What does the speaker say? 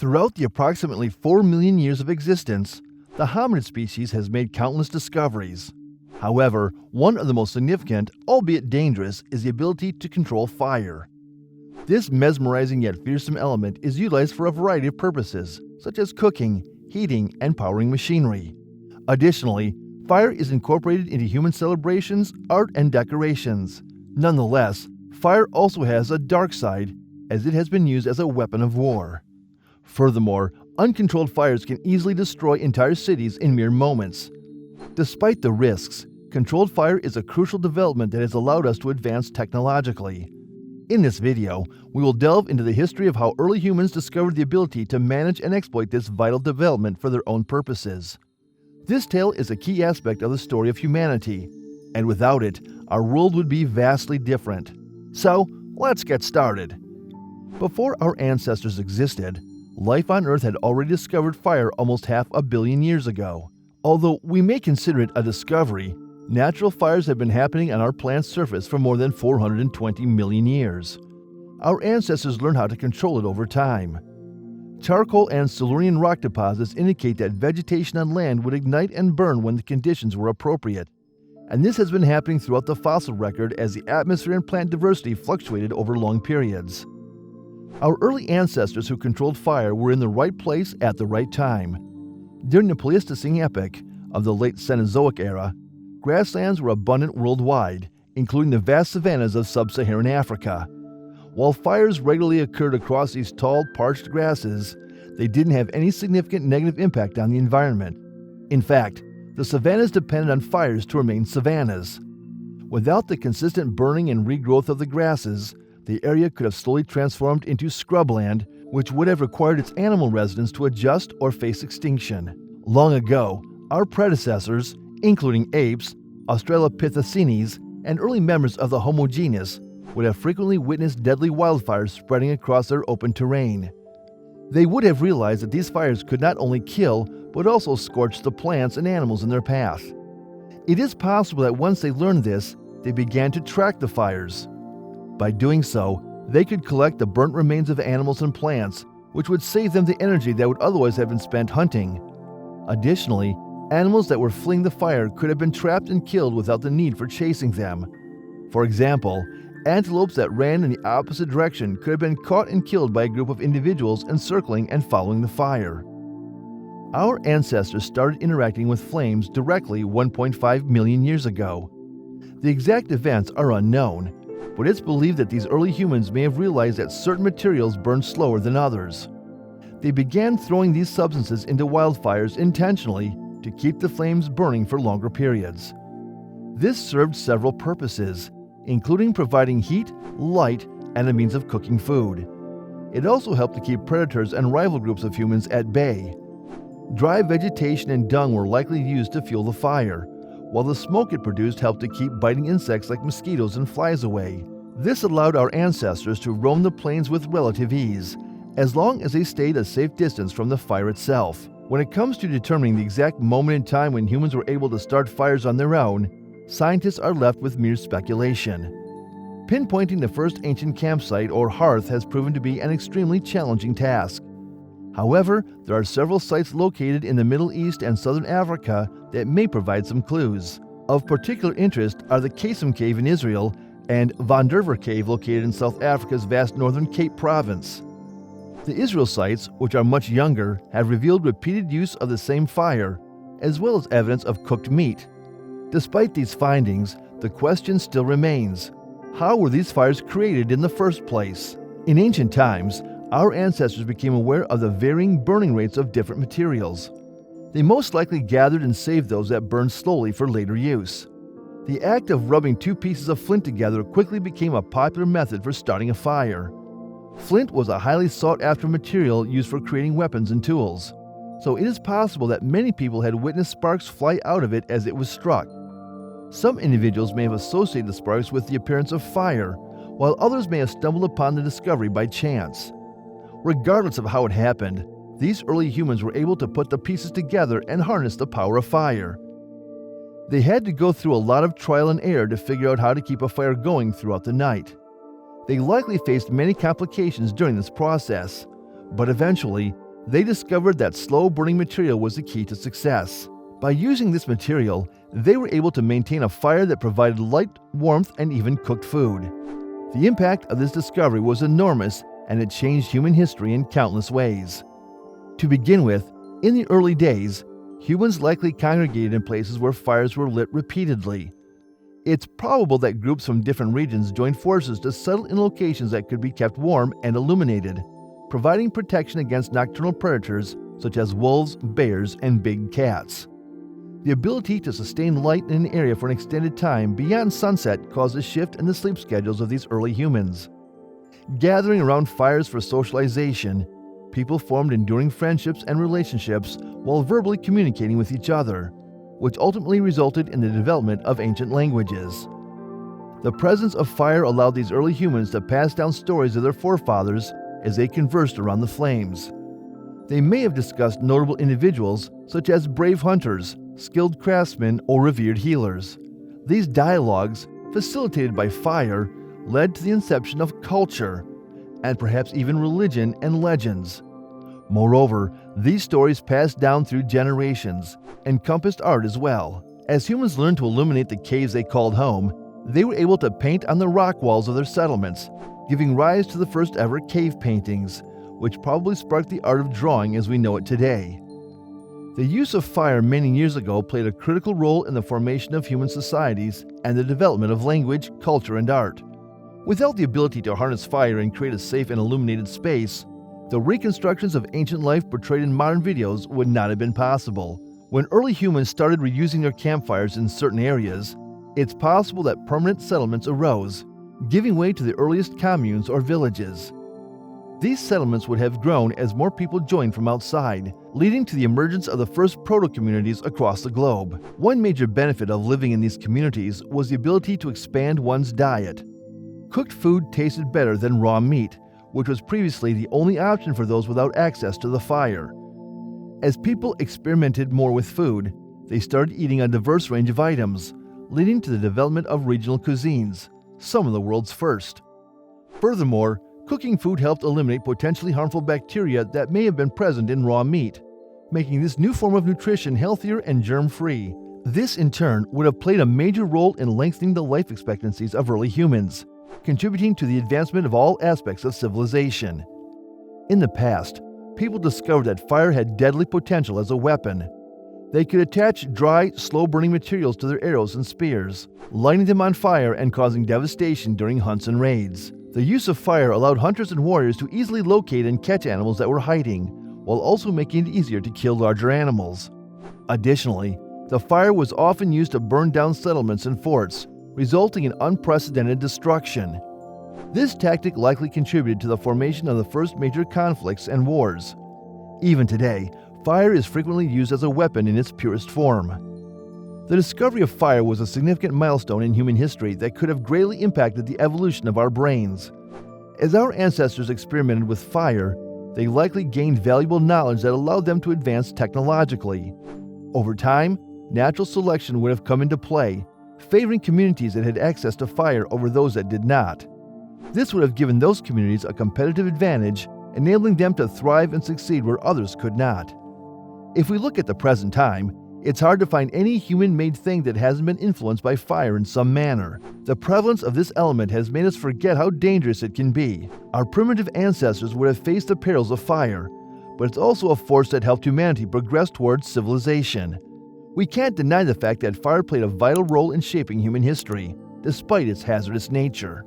Throughout the approximately 4 million years of existence, the hominid species has made countless discoveries. However, one of the most significant, albeit dangerous, is the ability to control fire. This mesmerizing yet fearsome element is utilized for a variety of purposes, such as cooking, heating, and powering machinery. Additionally, fire is incorporated into human celebrations, art, and decorations. Nonetheless, fire also has a dark side, as it has been used as a weapon of war. Furthermore, uncontrolled fires can easily destroy entire cities in mere moments. Despite the risks, controlled fire is a crucial development that has allowed us to advance technologically. In this video, we will delve into the history of how early humans discovered the ability to manage and exploit this vital development for their own purposes. This tale is a key aspect of the story of humanity, and without it, our world would be vastly different. So, let's get started. Before our ancestors existed, life on Earth had already discovered fire almost 500 million years ago. Although we may consider it a discovery, natural fires have been happening on our planet's surface for more than 420 million years. Our ancestors learned how to control it over time. Charcoal and Silurian rock deposits indicate that vegetation on land would ignite and burn when the conditions were appropriate. And this has been happening throughout the fossil record as the atmosphere and plant diversity fluctuated over long periods. Our early ancestors who controlled fire were in the right place at the right time. During the Pleistocene epoch of the late Cenozoic era, grasslands were abundant worldwide, including the vast savannas of sub-Saharan Africa. While fires regularly occurred across these tall, parched grasses, they didn't have any significant negative impact on the environment. In fact, the savannas depended on fires to remain savannas. Without the consistent burning and regrowth of the grasses, the area could have slowly transformed into scrubland, which would have required its animal residents to adjust or face extinction. Long ago, our predecessors, including apes, Australopithecines, and early members of the Homo genus, would have frequently witnessed deadly wildfires spreading across their open terrain. They would have realized that these fires could not only kill, but also scorch the plants and animals in their path. It is possible that once they learned this, they began to track the fires. By doing so, they could collect the burnt remains of animals and plants, which would save them the energy that would otherwise have been spent hunting. Additionally, animals that were fleeing the fire could have been trapped and killed without the need for chasing them. For example, antelopes that ran in the opposite direction could have been caught and killed by a group of individuals encircling and following the fire. Our ancestors started interacting with flames directly 1.5 million years ago. The exact events are unknown, but it's believed that these early humans may have realized that certain materials burn slower than others. They began throwing these substances into wildfires intentionally to keep the flames burning for longer periods. This served several purposes, including providing heat, light, and a means of cooking food. It also helped to keep predators and rival groups of humans at bay. Dry vegetation and dung were likely used to fuel the fire, while the smoke it produced helped to keep biting insects like mosquitoes and flies away. This allowed our ancestors to roam the plains with relative ease, as long as they stayed a safe distance from the fire itself. When it comes to determining the exact moment in time when humans were able to start fires on their own, scientists are left with mere speculation. Pinpointing the first ancient campsite or hearth has proven to be an extremely challenging task. However, there are several sites located in the Middle East and Southern Africa that may provide some clues. Of particular interest are the Fearsome Cave in Israel and Van Derver Cave located in South Africa's vast northern Cape Province. The Israel sites, which are much younger, have revealed repeated use of the same fire, as well as evidence of cooked meat. Despite these findings, the question still remains: how were these fires created in the first place? In ancient times, our ancestors became aware of the varying burning rates of different materials. They most likely gathered and saved those that burned slowly for later use. The act of rubbing two pieces of flint together quickly became a popular method for starting a fire. Flint was a highly sought-after material used for creating weapons and tools, so it is possible that many people had witnessed sparks fly out of it as it was struck. Some individuals may have associated the sparks with the appearance of fire, while others may have stumbled upon the discovery by chance. Regardless of how it happened, these early humans were able to put the pieces together and harness the power of fire. They had to go through a lot of trial and error to figure out how to keep a fire going throughout the night. They likely faced many complications during this process, but eventually, They discovered that slow-burning material was the key to success. By using this material, they were able to maintain a fire that provided light, warmth, and even cooked food. The impact of this discovery was enormous, and it changed human history in countless ways. To begin with, in the early days, humans likely congregated in places where fires were lit repeatedly. It's probable that groups from different regions joined forces to settle in locations that could be kept warm and illuminated, providing protection against nocturnal predators such as wolves, bears, and big cats. The ability to sustain light in an area for an extended time beyond sunset caused a shift in the sleep schedules of these early humans. Gathering around fires for socialization, people formed enduring friendships and relationships while verbally communicating with each other, which ultimately resulted in the development of ancient languages. The presence of fire allowed these early humans to pass down stories of their forefathers as they conversed around the flames. They may have discussed notable individuals such as brave hunters, skilled craftsmen, or revered healers. These dialogues, facilitated by fire, led to the inception of culture, and perhaps even religion and legends. Moreover, these stories passed down through generations, encompassed art as well. As humans learned to illuminate the caves they called home, they were able to paint on the rock walls of their settlements, giving rise to the first ever cave paintings, which probably sparked the art of drawing as we know it today. The use of fire many years ago played a critical role in the formation of human societies and the development of language, culture, and art. Without the ability to harness fire and create a safe and illuminated space, the reconstructions of ancient life portrayed in modern videos would not have been possible. When early humans started reusing their campfires in certain areas, it's possible that permanent settlements arose, giving way to the earliest communes or villages. These settlements would have grown as more people joined from outside, leading to the emergence of the first proto-communities across the globe. One major benefit of living in these communities was the ability to expand one's diet. Cooked food tasted better than raw meat, which was previously the only option for those without access to the fire. As people experimented more with food, they started eating a diverse range of items, leading to the development of regional cuisines, some of the world's first. Furthermore, cooking food helped eliminate potentially harmful bacteria that may have been present in raw meat, making this new form of nutrition healthier and germ-free. This, in turn, would have played a major role in lengthening the life expectancies of early humans, contributing to the advancement of all aspects of civilization. In the past, people discovered that fire had deadly potential as a weapon. They could attach dry, slow-burning materials to their arrows and spears, lighting them on fire and causing devastation during hunts and raids. The use of fire allowed hunters and warriors to easily locate and catch animals that were hiding, while also making it easier to kill larger animals. Additionally, the fire was often used to burn down settlements and forts, resulting in unprecedented destruction. This tactic likely contributed to the formation of the first major conflicts and wars. Even today, fire is frequently used as a weapon in its purest form. The discovery of fire was a significant milestone in human history that could have greatly impacted the evolution of our brains. As our ancestors experimented with fire, they likely gained valuable knowledge that allowed them to advance technologically. Over time, natural selection would have come into play, favoring communities that had access to fire over those that did not. This would have given those communities a competitive advantage, enabling them to thrive and succeed where others could not. If we look at the present time, it's hard to find any human-made thing that hasn't been influenced by fire in some manner. The prevalence of this element has made us forget how dangerous it can be. Our primitive ancestors would have faced the perils of fire, but it's also a force that helped humanity progress towards civilization. We can't deny the fact that fire played a vital role in shaping human history, despite its hazardous nature.